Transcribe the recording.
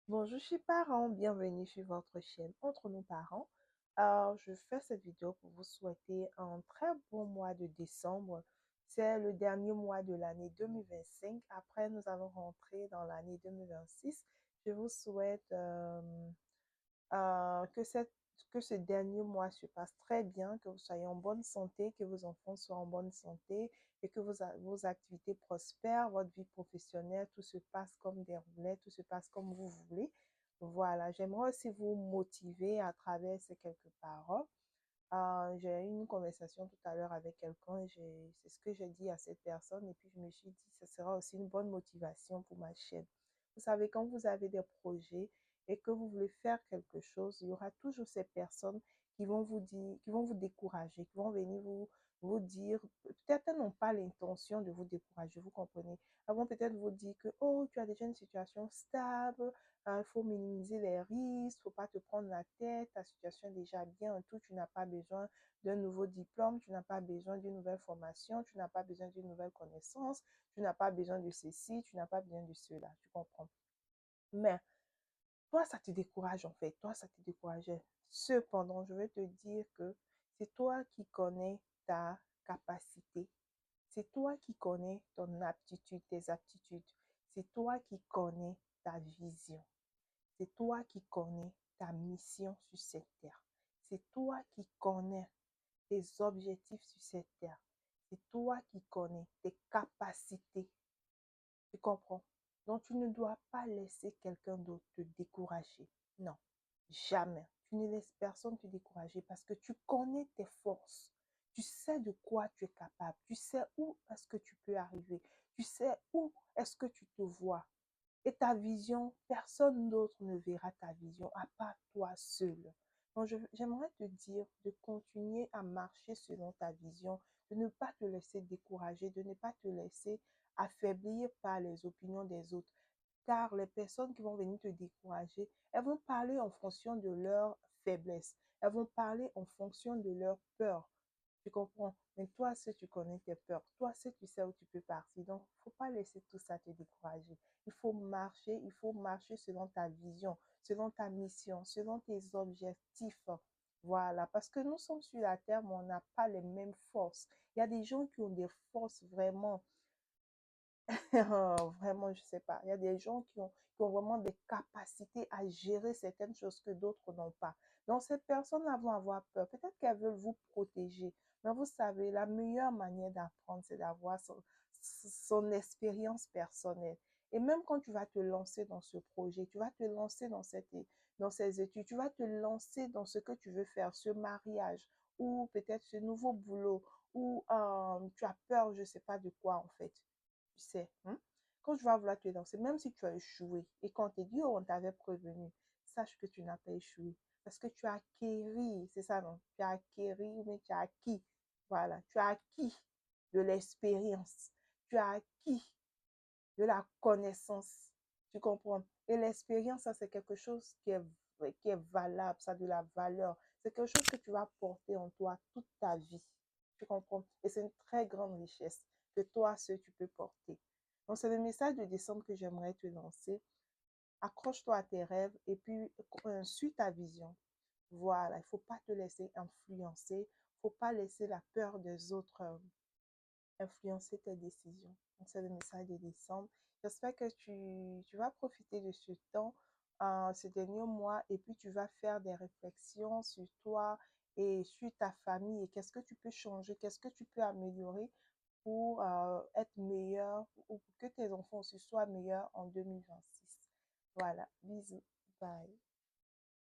Bonjour, je suis parent, bienvenue sur votre chaîne Entre nos parents. Je fais cette vidéo pour vous souhaiter un très bon mois de décembre. C'est le dernier mois de l'année 2025. Après, nous allons rentrer dans l'année 2026. Je vous souhaite que ce dernier mois se passe très bien, que vous soyez en bonne santé, que vos enfants soient en bonne santé et que vos activités prospèrent, votre vie professionnelle, tout se passe comme des roulettes, tout se passe comme vous voulez. Voilà, j'aimerais aussi vous motiver à travers ces quelques paroles. J'ai eu une conversation tout à l'heure avec quelqu'un et c'est ce que j'ai dit à cette personne et puis je me suis dit que ce sera aussi une bonne motivation pour ma chaîne. Vous savez, quand vous avez des projets et que vous voulez faire quelque chose, il y aura toujours ces personnes qui vont vous dire, qui vont vous décourager, qui vont venir vous dire, peut-être elles n'ont pas l'intention de vous décourager, vous comprenez. Elles vont peut-être vous dire que, oh, tu as déjà une situation stable, il faut minimiser les risques, il ne faut pas te prendre la tête, ta situation est déjà bien, tout, tu n'as pas besoin d'un nouveau diplôme, tu n'as pas besoin d'une nouvelle formation, tu n'as pas besoin d'une nouvelle connaissance, tu n'as pas besoin de ceci, tu n'as pas besoin de cela, tu comprends. Mais toi, ça te décourage en fait, toi, ça te décourageait. Cependant, je vais te dire que c'est toi qui connais ta capacité, c'est toi qui connais ton aptitude, tes aptitudes, c'est toi qui connais ta vision. C'est toi qui connais ta mission sur cette terre. C'est toi qui connais tes objectifs sur cette terre. C'est toi qui connais tes capacités. Tu comprends? Donc, tu ne dois pas laisser quelqu'un d'autre te décourager. Non, jamais. Tu ne laisses personne te décourager parce que tu connais tes forces. Tu sais de quoi tu es capable. Tu sais où est-ce que tu peux arriver. Tu sais où est-ce que tu te vois. Et ta vision, personne d'autre ne verra ta vision à part toi seul. Donc, j'aimerais te dire de continuer à marcher selon ta vision, de ne pas te laisser décourager, de ne pas te laisser affaiblir par les opinions des autres. Car les personnes qui vont venir te décourager, elles vont parler en fonction de leur faiblesse. Elles vont parler en fonction de leur peur. Tu comprends? Mais toi, si tu connais tes peurs, toi, si tu sais où tu peux partir. Donc, il ne faut pas laisser tout ça te décourager. Il faut marcher selon ta vision, selon ta mission, selon tes objectifs. Voilà, parce que nous sommes sur la terre, mais on n'a pas les mêmes forces. Il y a des gens qui ont des forces vraiment vraiment, je sais pas. Il y a des gens qui ont vraiment des capacités à gérer certaines choses que d'autres n'ont pas. Donc, ces personnes-là vont avoir peur. Peut-être qu'elles veulent vous protéger. Mais vous savez, la meilleure manière d'apprendre, c'est d'avoir son expérience personnelle. Et même quand tu vas te lancer dans ce projet, tu vas te lancer dans ces études, tu vas te lancer dans ce que tu veux faire, ce mariage, ou peut-être ce nouveau boulot, ou tu as peur, je ne sais pas de quoi en fait. Tu sais, hein? Quand tu vas vouloir te lancer, même si tu as échoué et qu'on te dit, oh, on t'avait prévenu, sache que tu n'as pas échoué. Parce que tu as acquéri, c'est ça, non? Tu as acquéri, mais tu as acquis. Voilà, tu as acquis de l'expérience. Tu as acquis de la connaissance. Tu comprends? Et l'expérience, ça, c'est quelque chose qui est valable, ça a de la valeur. C'est quelque chose que tu vas porter en toi toute ta vie. Tu comprends? Et c'est une très grande richesse que toi seul tu peux porter. Donc, c'est le message de décembre que j'aimerais te lancer. Accroche-toi à tes rêves et puis suis ta vision. Voilà, il ne faut pas te laisser influencer. Il ne faut pas laisser la peur des autres influencer tes décisions. Donc, c'est le message de décembre. J'espère que tu vas profiter de ce temps, ce dernier mois, et puis tu vas faire des réflexions sur toi et sur ta famille et qu'est-ce que tu peux changer, qu'est-ce que tu peux améliorer pour être meilleur ou pour que tes enfants aussi soient meilleurs en 2026. Voilà, bisous, bye.